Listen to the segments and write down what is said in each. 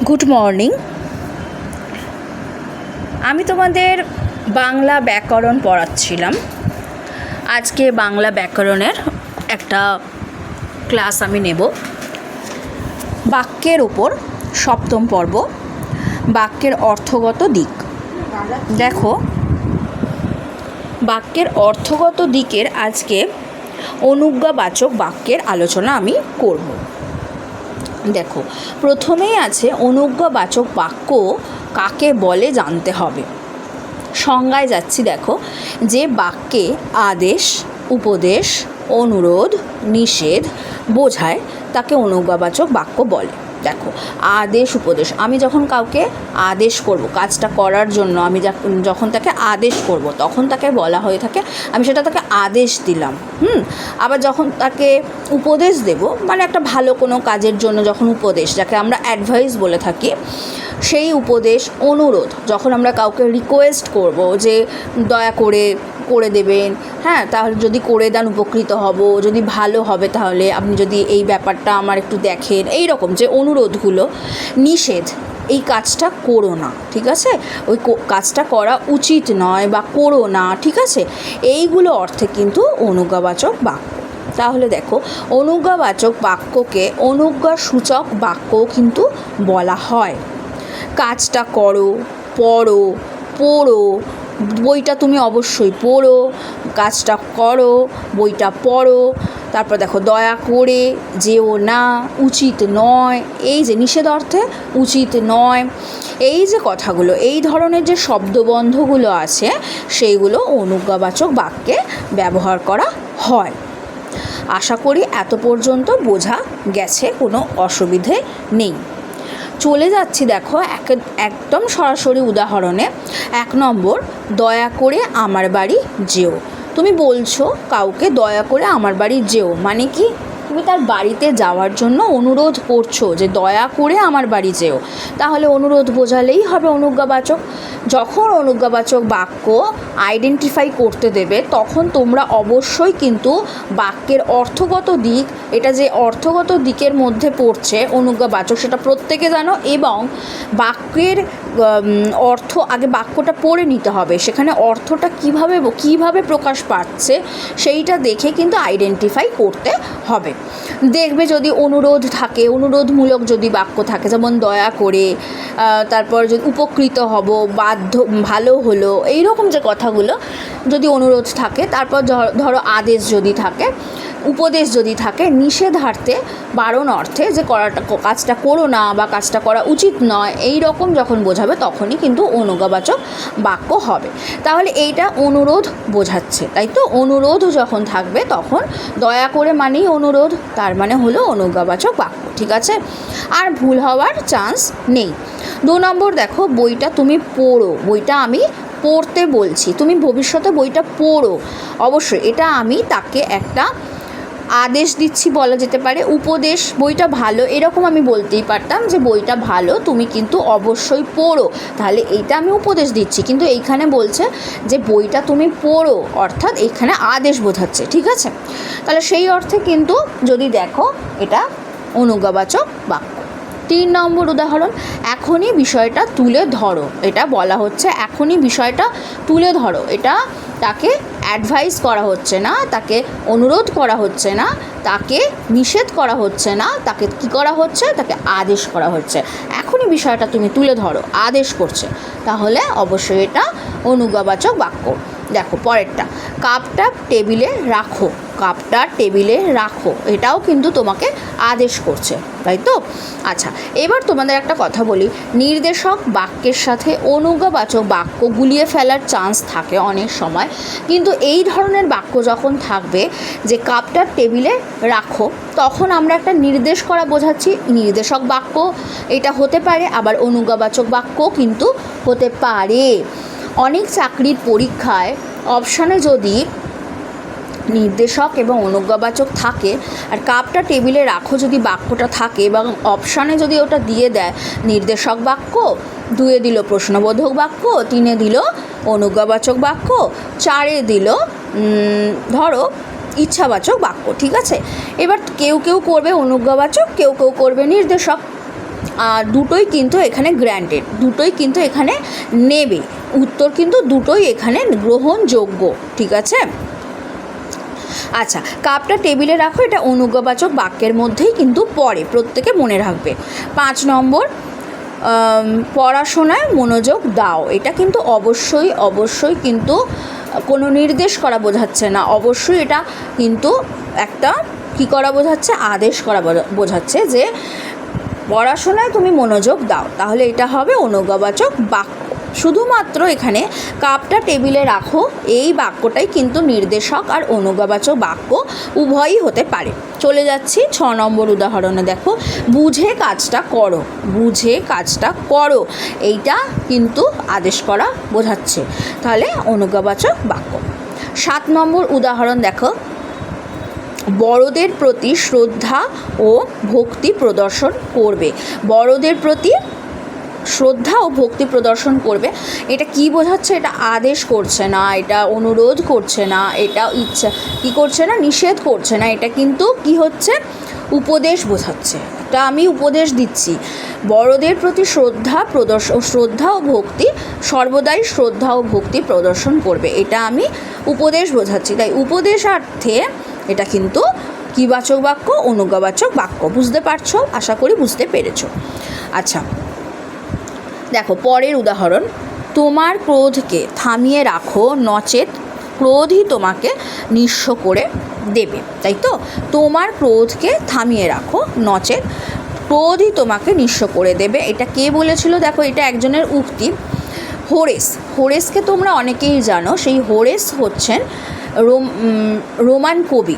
Good morning. আমি তোমাদের বাংলা ব্যাকরণ পড়াচ্ছিলাম। আজকে বাংলা ব্যাকরণের একটা ক্লাস আমি নেব। বাক্যের উপর সপ্তম পর্ব, বাক্যের অর্থগত দিক। দেখো, বাক্যের অর্থগত দিকের আজকে অনুজ্ঞাবাচক বাক্যের আলোচনা আমি করব। দেখো, প্রথমেই আছে অনুজ্ঞাবাচক বাক্য কাকে বলে জানতে হবে। সংজ্ঞায় যাচ্ছি। দেখো, যে বাক্যে আদেশ, উপদেশ, অনুরোধ, নিষেধ বোঝায় তাকে অনুজ্ঞাবাচক বাক্য বলে। দেখো, আদেশ, উপদেশ, আমি যখন কাউকে আদেশ করব কাজটা করার জন্য, আমি যখন তাকে আদেশ করব তখন তাকে বলা হয়ে থাকে আমি সেটা তাকে আদেশ দিলাম। আবার যখন তাকে উপদেশ দেব, মানে একটা ভালো কোনো কাজের জন্য যখন উপদেশ, যাকে আমরা অ্যাডভাইস বলে থাকি, সেই উপদেশ। অনুরোধ, যখন আমরা কাউকে রিকোয়েস্ট করব যে দয়া করে দেবেন, তাহলে যদি করে দেন উপকৃত হব, যদি ভালো হবে তাহলে আপনি যদি এই ব্যাপারটা আমার একটু দেখেন, এই রকম যে অনুরোধগুলো। নিষেধ, এই কাজটা করো না, ঠিক আছে, ওই কাজটা করা উচিত নয় বা করো না, ঠিক আছে, এইগুলো অর্থে কিন্তু অনুজ্ঞাবাচক বাক্য। তাহলে দেখো, অনুজ্ঞাবাচক বাক্যকে অনুজ্ঞাসূচক বাক্যও কিন্তু বলা হয়। কাজটা করো, পড়ো, বইটা তুমি অবশ্যই পড়ো, কাজটা করো, বইটা পড়ো। তারপর দেখো, দয়া করে যেও না, উচিত নয়, এই যে নিষেধ অর্থে উচিত নয়, এই যে কথাগুলো, এই ধরনের যে শব্দবন্ধগুলো আছে সেইগুলো অনুজ্ঞাবাচক বাক্যে ব্যবহার করা হয়। আশা করি এত পর্যন্ত বোঝা গেছে, কোনো অসুবিধে নেই। চলে যাচ্ছি দেখো একদম সরাসরি উদাহরণে। 1 নম্বর, দয়া করে আমার বাড়ি যেও। তুমি বলছো কাউকে দয়া করে আমার বাড়ি যেও, মানে কি? তুমি তার বাড়িতে যাওয়ার জন্য অনুরোধ করছো যে দয়া করে আমার বাড়ি যেও, তাহলে অনুরোধ বোঝালেই হবে অনুজ্ঞাবাচক। যখন অনুজ্ঞাবাচক বাক্য আইডেন্টিফাই করতে দেবে তখন তোমরা অবশ্যই কিন্তু বাক্যের অর্থগত দিক, এটা যে অর্থগত দিকের মধ্যে পড়ছে অনুজ্ঞাবাচক, সেটা প্রত্যেকে জানো, এবং বাক্যের অর্থ আগে বাক্যটা পড়ে নিতে হবে, সেখানে অর্থটা কিভাবে প্রকাশ পাচ্ছে সেইটা দেখে কিন্তু আইডেন্টিফাই করতে হবে। দেখবে যদি অনুরোধ থাকে, অনুরোধমূলক যদি বাক্য থাকে, যেমন দয়া করে, তারপর যদি উপকৃত হব, ভালো হলো, এইরকম যে কথাগুলো যদি অনুরোধ থাকে, তারপর ধরো আদেশ যদি থাকে, উপদেশ যদি থাকে, নিষেধার্থে, বারণ অর্থে যে কাজটা করো না বা কাজটা করা উচিত নয়, এই রকম যখন বোঝাবে তখনই কিন্তু অনুজ্ঞাবাচক বাক্য হবে। তাহলে এইটা অনুরোধ বোঝাচ্ছে, তাই তো? অনুরোধ যখন থাকবে তখন দয়া করে মানেই অনুরোধ, তার মানে হলো অনুজ্ঞাবাচক বাক্য, ঠিক আছে, আর ভুল হওয়ার চান্স নেই। 2 নম্বর, দেখো, বইটা তুমি পড়ো, বইটা আমি পড়তে বলছি, তুমি ভবিষ্যতে বইটা পড়ো, অবশ্যই এটা আমি তাকে একটা আদেশ দিচ্ছি বলা যেতে পারে। উপদেশ, বইটা ভালো, এরকম আমি বলতেই পারতাম যে বইটা ভালো, তুমি কিন্তু অবশ্যই পড়ো, তাহলে এইটা আমি উপদেশ দিচ্ছি, কিন্তু এইখানে বলছে যে বইটা তুমি পড়ো, অর্থাৎ এইখানে আদেশ বোঝাচ্ছে, ঠিক আছে। তাহলে সেই অর্থে কিন্তু যদি দেখো এটা অনুজ্ঞাবাচক বাক্য। 3 নম্বর উদাহরণ, এখনই বিষয়টা তুলে ধরো। এটা বলা হচ্ছে এখনই বিষয়টা তুলে ধরো, এটা তাকে অ্যাডভাইস করা হচ্ছে না, তাকে অনুরোধ করা হচ্ছে না, তাকে নিষেধ করা হচ্ছে না, তাকে কী করা হচ্ছে? তাকে আদেশ করা হচ্ছে। এখনই বিষয়টা তুমি তুলে ধরো, আদেশ করছে, তাহলে অবশ্যই এটা অনুজ্ঞাবাচক বাক্য। দেখো পরেরটা, কাপটা টেবিলে রাখো, কাপটা টেবিলে রাখো, এটাও কিন্তু তোমাকে আদেশ করছে, তাই তো? আচ্ছা, এবার তোমাদের একটা কথা বলি, নির্দেশক বাক্যের সাথে অনুজ্ঞাবাচক বাক্য গুলিয়ে ফেলার চান্স থাকে অনেক সময়, কিন্তু এই ধরনের বাক্য যখন থাকবে যে কাপটা টেবিলে রাখো, তখন আমরা একটা নির্দেশ করা বোঝাচ্ছি, নির্দেশক বাক্য এটা হতে পারে, আবার অনুজ্ঞাবাচক বাক্য কিন্তু হতে পারে। অনেক চাকরির পরীক্ষায় অপশানে যদি নির্দেশক এবং অনুজ্ঞাবাচক থাকে, আর কাপটা টেবিলে রাখো যদি বাক্যটা থাকে, এবং অপশানে যদি ওটা দিয়ে দেয় নির্দেশক বাক্য, 2-এ দিল প্রশ্নবোধক বাক্য, 3-এ দিল অনুজ্ঞাবাচক বাক্য, 4-এ দিল ধরো ইচ্ছাবাচক বাক্য, ঠিক আছে। এবার কেউ করবে অনুজ্ঞাবাচক, কেউ করবে নির্দেশক। দুটোই কিন্তু এখানে গ্র্যান্টেড, দুটোই কিন্তু এখানে নেবে, উত্তর কিন্তু দুটোই এখানে গ্রহণযোগ্য, ঠিক আছে। আচ্ছা, কাপটা টেবিলে রাখো, এটা অনুজ্ঞাবাচক বাক্যের মধ্যেই কিন্তু পড়ে, প্রত্যেকে মনে রাখবে। 5 নম্বর, পড়াশোনায় মনোযোগ দাও, এটা কিন্তু অবশ্যই কিন্তু কোনো নির্দেশ করা বোঝাচ্ছে না, অবশ্যই এটা কিন্তু একটা কী করা বোঝাচ্ছে, আদেশ করা বোঝাচ্ছে যে পড়াশোনায় তুমি মনোযোগ দাও, তাহলে এটা হবে অনুজ্ঞাবাচক বাক্য। শুধুমাত্র এখানে কাপটা টেবিলে রাখো এই বাক্যটাই কিন্তু নির্দেশক আর অনুজ্ঞাবাচক বাক্য উভয়ই হতে পারে। চলে যাচ্ছি 6 নম্বর উদাহরণে, দেখো বুঝে কাজটা করো, বুঝে কাজটা করো, এইটা কিন্তু আদেশ করা বোঝাচ্ছে, তাহলে অনুজ্ঞাবাচক বাক্য। 7 নম্বর উদাহরণ দেখো, বড়দের প্রতি শ্রদ্ধা ও ভক্তি প্রদর্শন করবে, বড়দের প্রতি শ্রদ্ধা ও ভক্তি প্রদর্শন করবে, এটা কি বোঝাচ্ছে, এটা আদেশ করছে না, এটা অনুরোধ করছে না, এটা ইচ্ছা কী করছে না, নিষেধ করছে না, এটা কিন্তু কি হচ্ছে, উপদেশ বোঝাচ্ছে, এটা আমি উপদেশ দিচ্ছি। বড়দের প্রতি শ্রদ্ধা ও ভক্তি, সর্বদাই শ্রদ্ধা ও ভক্তি প্রদর্শন করবে, এটা আমি উপদেশ বোঝাচ্ছি, তাই উপদেশার্থে এটা কিন্তু কী বাচক বাক্য, অনুজ্ঞাবাচক বাক্য। বুঝতে পারছো, আশা করি বুঝতে পেরেছো। আচ্ছা দেখো পরের উদাহরণ, তোমার ক্রোধকে থামিয়ে রাখো, নচেত ক্রোধই তোমাকে নিঃস্ব করে দেবে, তাই তো, তোমার ক্রোধকে থামিয়ে রাখো, নচেত ক্রোধই তোমাকে নিঃস্ব করে দেবে, এটা কে বলেছিল, দেখো এটা একজনের উক্তি, হোরেসকে তোমরা অনেকেই জানো, সেই হোরেস হচ্ছেন রোমান কবি,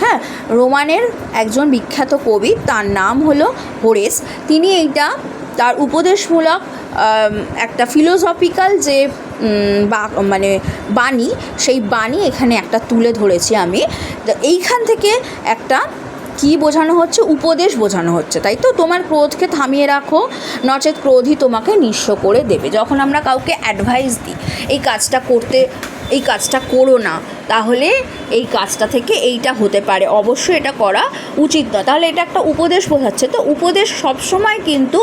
হ্যাঁ, রোমানের একজন বিখ্যাত কবি, তার নাম হলো হোরেস। তিনি এইটা তার উপদেশমূলক একটা ফিলোসফিক্যাল যে মানে বাণী, সেই বাণী এখানে একটা তুলে ধরেছি আমি, তো এইখান থেকে একটা কি বোঝানো হচ্ছে, উপদেশ বোঝানো হচ্ছে, তাই তো, তোমার ক্রোধকে থামিয়ে রাখো, নচেত ক্রোধই তোমাকে নিঃস্ব করে দেবে। যখন আমরা কাউকে অ্যাডভাইস দিই এই কাজটা করতে, এই কাজটা করো না, তাহলে এই কাজটা থেকে এইটা হতে পারে, অবশ্যই এটা করা উচিত নয়, তাহলে এটা একটা উপদেশ বোঝাচ্ছে। তো উপদেশ সবসময় কিন্তু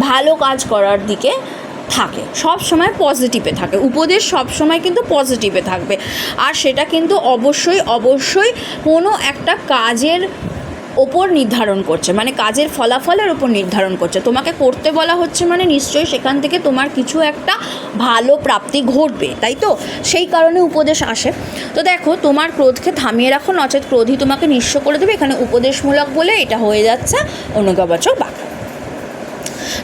ভালো কাজ করার দিকে থাকে, সব সময় পজিটিভে থাকে, উপদেশ সব সময় কিন্তু পজিটিভে থাকবে, আর সেটা কিন্তু অবশ্যই কোনো একটা কাজের ওপর নির্ধারণ করছে, মানে কাজের ফলাফলের ওপর নির্ধারণ করছে, তোমাকে করতে বলা হচ্ছে মানে নিশ্চয়ই সেখান থেকে তোমার কিছু একটা ভালো প্রাপ্তি ঘটবে, তাই তো, সেই কারণে উপদেশ আসে। তো দেখো, তোমার ক্রোধকে থামিয়ে রাখো, নচেত ক্রোধই তোমাকে নিঃস্ব করে দেবে, এখানে উপদেশমূলক বলে এটা হয়ে যাচ্ছে অনুজ্ঞাবাচক বাক্য।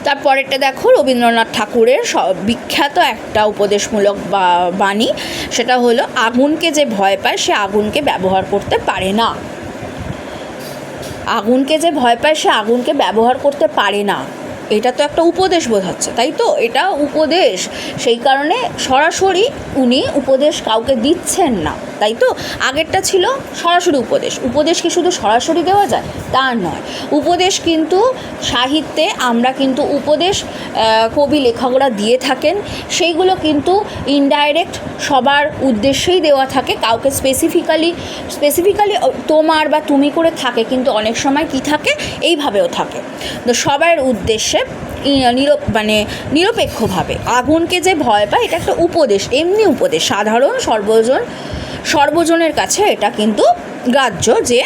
তারপরেরটা দেখো, রবীন্দ্রনাথ ঠাকুরের বিখ্যাত একটা উপদেশমূলক বাণী, সেটা হলো, আগুনকে যে ভয় পায় সে আগুনকে ব্যবহার করতে পারে না, আগুনকে যে ভয় পায় সে আগুনকে ব্যবহার করতে পারে না, এটা তো একটা উপদেশ বোঝাচ্ছে, তাই তো, এটা উপদেশ, সেই কারণে সরাসরি উনি উপদেশ কাউকে দিচ্ছেন না, তাই তো। আগেরটা ছিল সরাসরি উপদেশ কি শুধু সরাসরি দেওয়া যায়, তা নয়, উপদেশ কিন্তু সাহিত্যে আমরা কিন্তু উপদেশ কবি লেখকরা দিয়ে থাকেন, সেইগুলো কিন্তু ইনডাইরেক্ট সবার উদ্দেশ্যেই দেওয়া থাকে, কাউকে স্পেসিফিক্যালি তোমার বা তুমি করে থাকে, কিন্তু অনেক সময় কি থাকে, এইভাবেও থাকে, তো সবার উদ্দেশ্যে নিরপেক্ষভাবে। আগুনকে যে ভয় পায় এটা একটা উপদেশ, এমনি উপদেশ, সাধারণ সর্বজনের কাছে এটা কিন্তু গ্রাহ্য, যে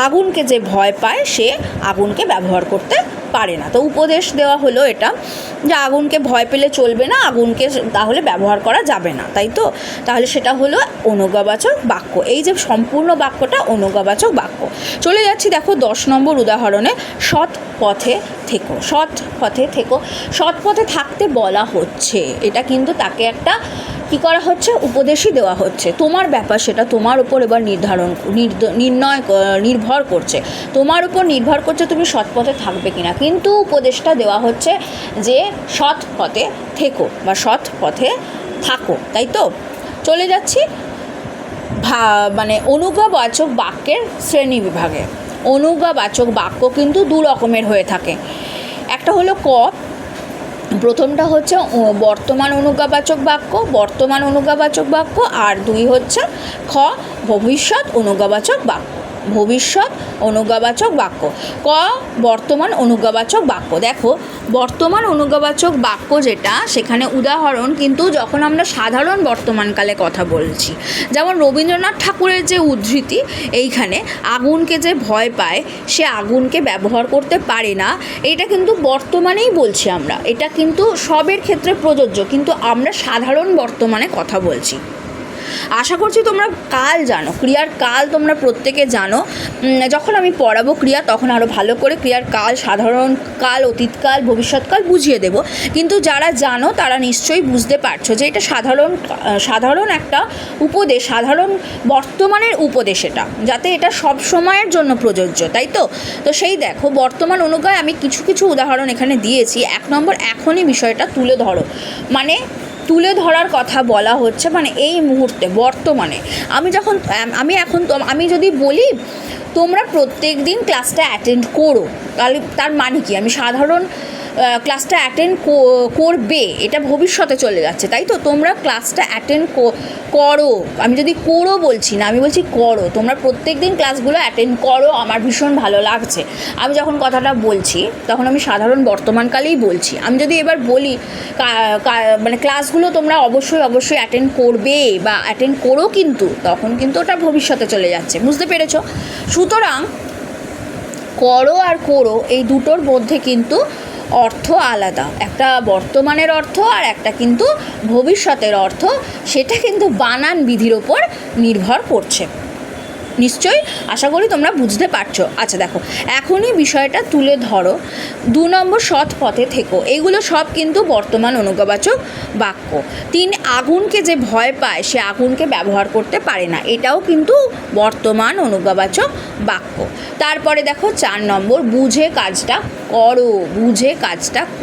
আগুনকে যে ভয় পায় সে আগুনকে ব্যবহার করতে পারে না, তো উপদেশ দেওয়া হলো এটা, যে আগুনকে ভয় পেলে চলবে না, আগুনকে তাহলে ব্যবহার করা যাবে না, তাই তো, তাহলে সেটা হলো অনুজ্ঞাবাচক বাক্য, এই যে সম্পূর্ণ বাক্যটা অনুজ্ঞাবাচক বাক্য। চলে যাচ্ছি দেখো 10 নম্বর উদাহরণে, সৎ পথে থেকো, সৎ পথে থাকতে বলা হচ্ছে, এটা কিন্তু তাকে একটা কী করা হচ্ছে, উপদেশই দেওয়া হচ্ছে, তোমার ব্যাপার, সেটা তোমার উপর এবার নির্ভর করছে, তোমার উপর নির্ভর করছে তুমি সৎ পথে থাকবে কিনা, কিন্তু উপদেশটা দেওয়া হচ্ছে যে সৎ পথে থেকো বা সৎ পথে থাকো, তাই তো। চলে যাচ্ছি মানে অনুজ্ঞাবাচক বাক্যের শ্রেণী বিভাগে। অনুজ্ঞাবাচক বাক্য কিন্তু দু রকমের হয়ে থাকে, একটা হলো প্রথমটা হচ্ছে বর্তমান অনুজ্ঞাবাচক বাক্য, আর 2 হচ্ছে ভবিষ্যৎ অনুজ্ঞাবাচক বাক্য। ভবিষ্যৎ অনুজ্ঞাবাচক বাক্য। ক বর্তমান অনুজ্ঞাবাচক বাক্য। দেখো বর্তমান অনুজ্ঞাবাচক বাক্য যেটা, সেখানে উদাহরণ কিন্তু যখন আমরা সাধারণ বর্তমানকালে কথা বলছি, যেমন রবীন্দ্রনাথ ঠাকুরের যে উদ্ধৃতি, এইখানে আগুনকে যে ভয় পায় সে আগুনকে ব্যবহার করতে পারে না, এটা কিন্তু বর্তমানেই বলছি আমরা, এটা কিন্তু সবের ক্ষেত্রে প্রযোজ্য, কিন্তু আমরা সাধারণ বর্তমানে কথা বলছি। আশা করছি তোমরা কাল জানো, ক্রিয়ার কাল তোমরা প্রত্যেকে জানো। যখন আমি পড়াবো ক্রিয়া তখন আরও ভালো করে ক্রিয়ার কাল, সাধারণ কাল, অতীতকাল, ভবিষ্যৎকাল বুঝিয়ে দেব। কিন্তু যারা জানো তারা নিশ্চয়ই বুঝতে পারছো যে এটা সাধারণ একটা উপদেশ, সাধারণ বর্তমানের উপদেশ এটা, যাতে এটা সব সময়ের জন্য প্রযোজ্য, তাই তো? তো সেই দেখো বর্তমান অনুজ্ঞায় আমি কিছু উদাহরণ এখানে দিয়েছি। 1 নম্বর, এখনই বিষয়টা তুলে ধরো, মানে তুলে ধরার কথা বলা হচ্ছে, মানে এই মুহূর্তে বর্তমানে আমি যদি বলি তোমরা প্রত্যেক দিন ক্লাসটা অ্যাটেন্ড করো, তাহলে তার মানে কি আমি সাধারণ ক্লাসটা অ্যাটেন্ড করবে, এটা ভবিষ্যতে চলে যাচ্ছে, তাই তো? তোমরা ক্লাসটা অ্যাটেন্ড করো, আমি যদি করো বলছি না, আমি বলছি করো, তোমরা প্রত্যেক দিন ক্লাসগুলো অ্যাটেন্ড করো, আমার ভীষণ ভালো লাগছে। আমি যখন কথাটা বলছি তখন আমি সাধারণ বর্তমানকালেই বলছি। আমি যদি এবার বলি মানে ক্লাসগুলো তোমরা অবশ্যই অ্যাটেন্ড করবে বা অ্যাটেন্ড করো, কিন্তু তখন কিন্তু ওটা ভবিষ্যতে চলে যাচ্ছে, বুঝতে পেরেছো? সুতরাং করো আর করো এই দুটোর মধ্যে কিন্তু অর্থ আলাদা, একটা বর্তমানের অর্থ আর একটা কিন্তু ভবিষ্যতের অর্থ, সেটা কিন্তু বানান বিধির ওপর নির্ভর করছে। নিশ্চয়ই আশা করি তোমরা বুঝতে পারছো। আচ্ছা দেখো, এখনই বিষয়টা তুলে ধরো। 2 নম্বর, সৎ পথে থেকো, এইগুলো সব কিন্তু বর্তমান অনুজ্ঞাবাচক বাক্য। 3, আগুনকে যে ভয় পায় সে আগুনকে ব্যবহার করতে পারে না, এটাও কিন্তু বর্তমান অনুজ্ঞাবাচক বাক্য। তারপরে দেখো 4 নম্বর, বুঝে কাজটা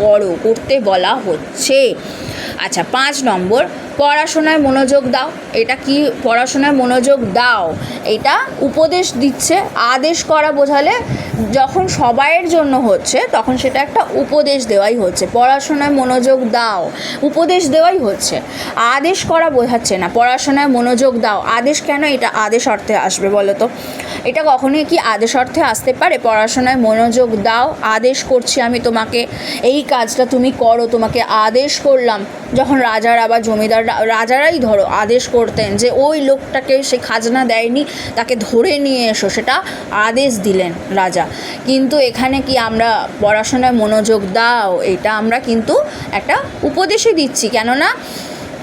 করো, করতে বলা হচ্ছে। আচ্ছা 5 নম্বর, পড়াশোনায় মনোযোগ দাও। এটা কি পড়াশোনায় মনোযোগ দাও? এটা উপদেশ দিচ্ছে। আদেশ করা বোঝালে যখন সবাইয়ের জন্য হচ্ছে তখন সেটা একটা উপদেশ দেওয়াই হচ্ছে। পড়াশোনায় মনোযোগ দাও, উপদেশ দেওয়াই হচ্ছে, আদেশ করা বোঝাচ্ছে না। পড়াশোনায় মনোযোগ দাও, আদেশ কেন এটা আদেশ অর্থে আসবে বলো তো? এটা কখনোই কি আদেশ অর্থে আসতে পারে? পড়াশোনায় মনোযোগ দাও, আদেশ করছি আমি তোমাকে, এই কাজটা তুমি করো, তোমাকে আদেশ করলাম। যখন রাজারা বা জমিদার, রাজারাই ধরো আদেশ করতেন যে ওই লোকটাকে সে খাজনা দেয়নি, তাকে ধরে নিয়ে এসো, সেটা আদেশ দিলেন রাজা। কিন্তু এখানে কি আমরা পড়াশোনায় মনোযোগ দাও, এটা আমরা কিন্তু একটা উপদেশই দিচ্ছি, কেননা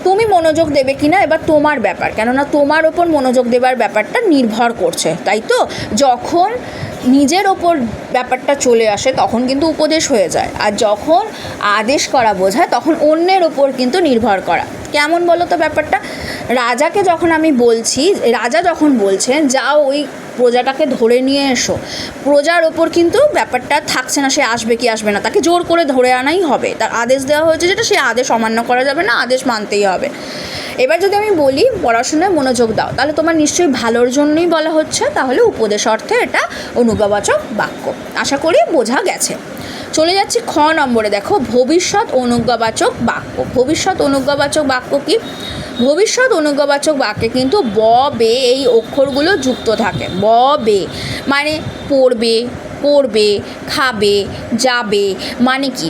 তুমি মনোযোগ দেবে কিনা এবার তোমার ব্যাপার, কেননা তোমার ওপর মনোযোগ দেবার ব্যাপারটা নির্ভর করছে, তাই তো? যখন নিজের ওপর ব্যাপারটা চলে আসে তখন কিন্তু উপদেশ হয়ে যায়, আর যখন আদেশ করা বোঝায় তখন অন্যের ওপর কিন্তু নির্ভর করা। কেমন বলো তো ব্যাপারটা? রাজাকে যখন আমি বলছি, রাজা যখন বলছেন যাও ওই প্রজাটাকে ধরে নিয়ে এসো, প্রজার ওপর কিন্তু ব্যাপারটা থাকছে না, সে আসবে কি আসবে না, তাকে জোর করে ধরে আনাই হবে, তার আদেশ দেওয়া হয়েছে যেটা, সে আদেশ অমান্য করা যাবে না, আদেশ মানতেই হবে। এবার যদি আমি বলি পড়াশোনায় মনোযোগ দাও, তাহলে তোমার নিশ্চয়ই ভালোর জন্যই বলা হচ্ছে, তাহলে উপদেশ অর্থে এটা অনুজ্ঞাবাচক বাক্য। আশা করি বোঝা গেছে। চলে যাচ্ছি খ নম্বরে। দেখো ভবিষ্যৎ অনুজ্ঞাবাচক বাক্য। ভবিষ্যৎ অনুজ্ঞাবাচক বাক্য কি? ভবিষ্যৎ অনুজ্ঞাবাচক বাক্যে কিন্তু ব বে এই অক্ষরগুলো যুক্ত থাকে। ব বে মানে পড়বে, করবে, খাবে, যাবে, মানে কি?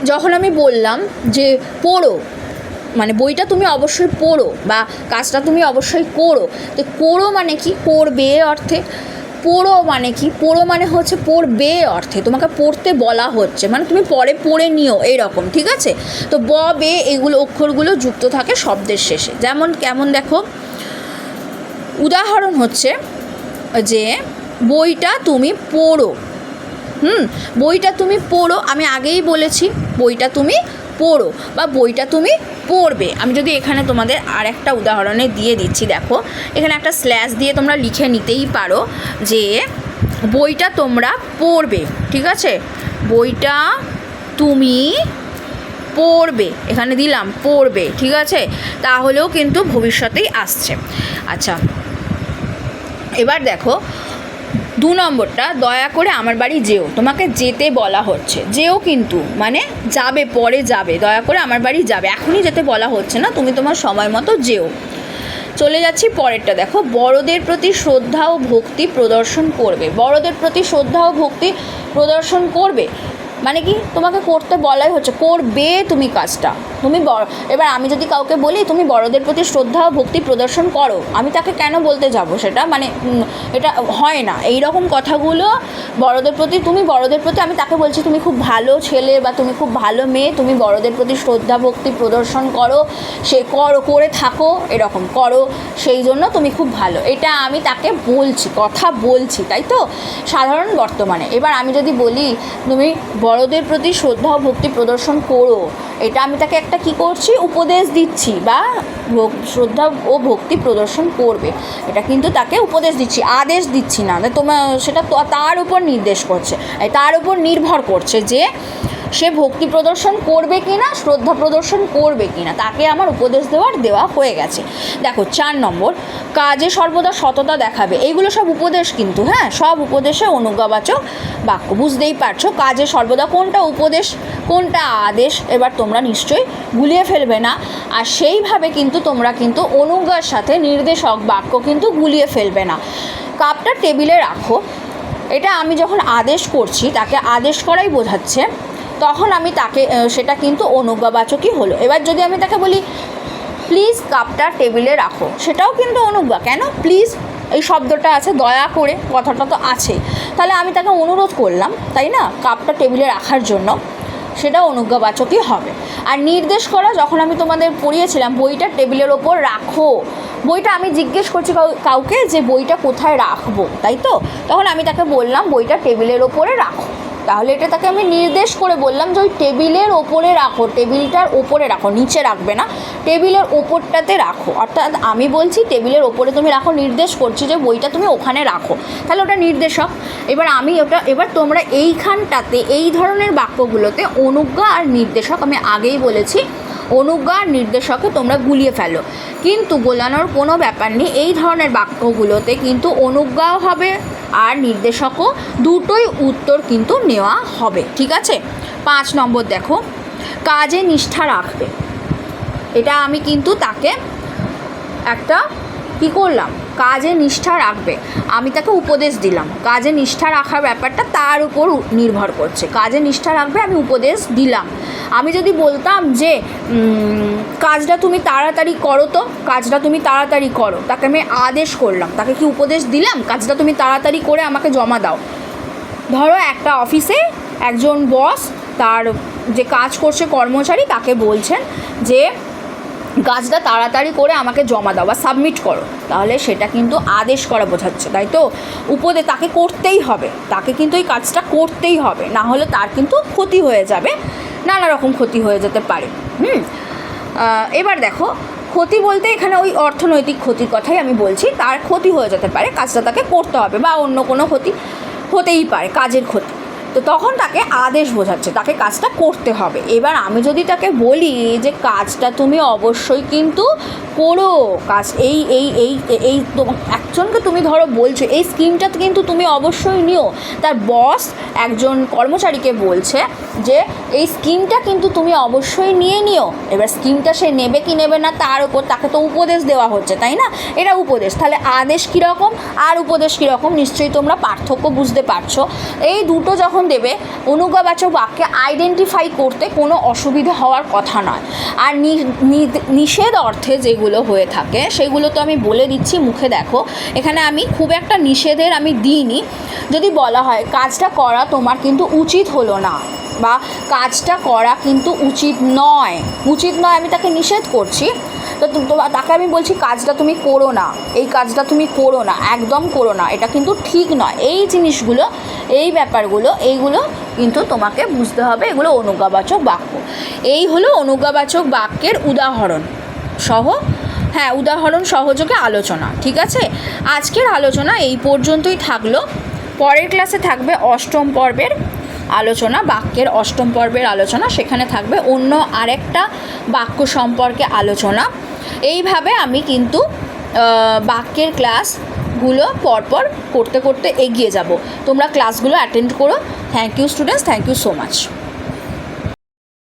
যখন আমি বললাম যে পড়ো, মানে বইটা তুমি অবশ্যই পড়ো বা কাজটা তুমি অবশ্যই করো, তো করো মানে কি? করবে অর্থে। পড়ো মানে কি? পড়ো মানে হচ্ছে পড়বে অর্থে, তোমাকে পড়তে বলা হচ্ছে, মানে তুমি পরে পড়ে নিও, এইরকম, ঠিক আছে? তো ব বে এগুলো অক্ষরগুলো যুক্ত থাকে শব্দের শেষে। যেমন কেমন দেখো, উদাহরণ হচ্ছে যে বইটা তুমি পড়ো, বইটা তুমি পড়ো, আমি আগেই বলেছি বইটা তুমি পড়ো বা বইটা তুমি পড়বে। আমি যদি এখানে তোমাদের আর একটা উদাহরণে দিয়ে দিচ্ছি, দেখো এখানে একটা স্ল্যাশ দিয়ে তোমরা লিখে নিতেই পারো যে বইটা তোমরা পড়বে, ঠিক আছে? বইটা তুমি পড়বে, এখানে দিলাম পড়বে, ঠিক আছে? তাহলেও কিন্তু ভবিষ্যতেই আসছে। আচ্ছা এবার দেখো 2 নম্বরটা, দয়া করে আমার বাড়ি যেও। তোমাকে যেতে বলা হচ্ছে, যেও কিন্তু মানে যাবে, পরে যাবে, দয়া করে আমার বাড়ি যাবে, এখনই যেতে বলা হচ্ছে না, তুমি তোমার সময় মতো যেও। চলে যাচ্ছি পরেরটা। দেখো, বড়দের প্রতি শ্রদ্ধা ও ভক্তি প্রদর্শন করবে। বড়দের প্রতি শ্রদ্ধা ও ভক্তি প্রদর্শন করবে মানে কি, তোমাকে করতে বলাই হচ্ছে, করবে তুমি কাজটা। তুমি এবার আমি যদি কাউকে বলি তুমি বড়দের প্রতি শ্রদ্ধা ও ভক্তি প্রদর্শন করো, আমি তাকে কেন বলতে যাব? সেটা মানে এটা হয় না। এই রকম কথাগুলো বড়দের প্রতি, তুমি বড়দের প্রতি, আমি তাকে বলছি তুমি খুব ভালো ছেলে বা তুমি খুব ভালো মেয়ে, তুমি বড়দের প্রতি শ্রদ্ধা ভক্তি প্রদর্শন করো, সে করো, করে থাকো, এরকম করো, সেই জন্য তুমি খুব ভালো। এটা আমি তাকে বলছি, কথা বলছি, তাই তো সাধারণ বর্তমানে। এবার আমি যদি বলি তুমি বড়দের প্রতি শ্রদ্ধা ও ভক্তি প্রদর্শন করো, এটা আমি তাকে একটা কী করছি, উপদেশ দিচ্ছি, বা শ্রদ্ধা ও ভক্তি প্রদর্শন করবে, এটা কিন্তু তাকে উপদেশ দিচ্ছি, আদেশ দিচ্ছি না। তোমার সেটা তার উপর নির্দেশ করছে, তার উপর নির্ভর করছে যে সে ভক্তি প্রদর্শন করবে কি না, শ্রদ্ধা প্রদর্শন করবে কি না, তাকে আমার উপদেশ দেওয়া হয়ে গেছে। দেখো 4 নম্বর, কাজে সর্বদা সততা দেখাবে। এইগুলো সব উপদেশ কিন্তু, হ্যাঁ, সব উপদেশে অনুজ্ঞাবাচক বাক্য। বুঝতেই পারছো কাজে সর্বদা কোনটা উপদেশ কোনটা আদেশ, এবার তোমরা নিশ্চয়ই গুলিয়ে ফেলবে না। আর সেইভাবে কিন্তু তোমরা কিন্তু অনুজ্ঞার সাথে নির্দেশক বাক্য কিন্তু গুলিয়ে ফেলবে না। কাপটা টেবিলে রাখো, এটা আমি যখন আদেশ করছি, তাকে আদেশ করাই বোঝাচ্ছে, তখন আমি তাকে, সেটা কিন্তু অনুজ্ঞাবাচকই হলো। এবার যদি আমি তাকে বলি প্লিজ কাপটা টেবিলে রাখো, সেটাও কিন্তু অনুজ্ঞা। কেন? প্লিজ এই শব্দটা আছে, দয়া করে কথাটা তো আছেই, তাহলে আমি তাকে অনুরোধ করলাম, তাই না, কাপটা টেবিলে রাখার জন্য, সেটা অনুজ্ঞাবাচকই হবে। আর নির্দেশ করা, যখন আমি তোমাদের পড়িয়েছিলাম বইটা টেবিলের ওপর রাখো, বইটা আমি জিজ্ঞেস করছি কাউকে যে বইটা কোথায় রাখবো, তাই তো, তখন আমি তাকে বললাম বইটা টেবিলের ওপরে রাখো, তাহলে এটা তাকে আমি নির্দেশ করে বললাম যে ওই টেবিলের ওপরে রাখো, টেবিলটার ওপরে রাখো, নিচে রাখবে না, টেবিলের ওপরটাতে রাখো। অর্থাৎ আমি বলছি টেবিলের ওপরে তুমি রাখো, নির্দেশ করছি যে বইটা তুমি ওখানে রাখো, তাহলে ওটা নির্দেশক। এবার তোমরা এইখানটাতে এই ধরনের বাক্যগুলোতে অনুজ্ঞা আর নির্দেশক, আমি আগেই বলেছি অনুজ্ঞা আর নির্দেশকে তোমরা গুলিয়ে ফেলো, কিন্তু গোলানোর কোনো ব্যাপার নেই। এই ধরনের বাক্যগুলোতে কিন্তু অনুজ্ঞাও হবে আর নির্দেশকও, দুটোই উত্তর কিন্তু নেওয়া হবে, ঠিক আছে। 5 নম্বর, দেখো, কাজে নিষ্ঠা রাখবে। এটা আমি কিন্তু তাকে একটা কী করলাম, কাজে নিষ্ঠা রাখবে, আমি তাকে উপদেশ দিলাম। কাজে নিষ্ঠা রাখার ব্যাপারটা তার উপর নির্ভর করছে, কাজে নিষ্ঠা রাখবে, আমি উপদেশ দিলাম। আমি যদি বলতাম যে কাজটা তুমি তাড়াতাড়ি করো, তো কাজটা তুমি তাড়াতাড়ি করো, তাকে আমি আদেশ করলাম, তাকে কি উপদেশ দিলাম, কাজটা তুমি তাড়াতাড়ি করে আমাকে জমা দাও। ধরো একটা অফিসে একজন বস তার যে কাজ করছে কর্মচারী, তাকে বলছেন যে কাজটা তাড়াতাড়ি করে আমাকে জমা দাও বা সাবমিট করো, তাহলে সেটা কিন্তু আদেশ করা বোঝাচ্ছে, তাই তো। উপদেশ, তাকে করতেই হবে, তাকে কিন্তু এই কাজটা করতেই হবে, না হলে তার কিন্তু ক্ষতি হয়ে যাবে, নানা রকম ক্ষতি হয়ে যেতে পারে। এবার দেখো, ক্ষতি বলতে এখানে ওই অর্থনৈতিক ক্ষতির কথাই আমি বলছি, তার ক্ষতি হয়ে যেতে পারে, কাজটা তাকে করতে হবে, বা অন্য কোনো ক্ষতি হতেই পারে, কাজের ক্ষতি, তো তখন তাকে আদেশ বোঝাচ্ছে, তাকে কাজটা করতে হবে। এবার আমি যদি তাকে বলি যে কাজটা তুমি অবশ্যই কিন্তু করো, কাজ এই এই এই এই একজনকে তুমি ধরো বলছো এই স্কিমটা কিন্তু তুমি অবশ্যই নিও, তার বস একজন কর্মচারীকে বলছে যে এই স্কিমটা কিন্তু তুমি অবশ্যই নিও। এবার স্কিমটা সে নেবে কি নেবে না তার উপর, তাকে তো উপদেশ দেওয়া হচ্ছে, তাই না, এটা উপদেশ। তাহলে আদেশ কীরকম আর উপদেশ কীরকম নিশ্চয়ই তোমরা পার্থক্য বুঝতে পারছো। এই দুটো যখন দেবে, অনুজ্ঞাবাচক বাক্যে আইডেন্টিফাই করতে কোনো অসুবিধা হওয়ার কথা নয়। আর নিষেধ অর্থে যেগুলো হয়ে থাকে সেগুলো তো আমি বলে দিচ্ছি, মুখে দেখো, এখানে আমি খুব একটা নিষেধের আমি দিইনি। যদি বলা হয় কাজটা করা তোমার কিন্তু উচিত হলো না, বা কাজটা করা কিন্তু উচিত নয়, আমি তাকে নিষেধ করছি, তো তাকে আমি বলছি কাজটা তুমি করো না, এই কাজটা তুমি করো না, একদম করো না, এটা কিন্তু ঠিক নয়। এই জিনিসগুলো, এই ব্যাপারগুলো, এইগুলো কিন্তু তোমাকে বুঝতে হবে, এগুলো অনুজ্ঞাবাচক বাক্য। এই হলো অনুজ্ঞাবাচক বাক্যের উদাহরণ সহ, হ্যাঁ, উদাহরণ সহযোগে আলোচনা, ঠিক আছে। আজকের আলোচনা এই পর্যন্তই থাকলো। পরের ক্লাসে থাকবে 8ম পর্বের আলোচনা, বাক্যের 8ম পর্বের আলোচনা, সেখানে থাকবে অন্য আরেকটা বাক্য সম্পর্কে আলোচনা। এইভাবে আমি কিন্তু বাক্যের ক্লাসগুলো পরপর করতে করতে এগিয়ে যাব। তোমরা ক্লাসগুলো অ্যাটেন্ড করো। Thank you students, thank you so much.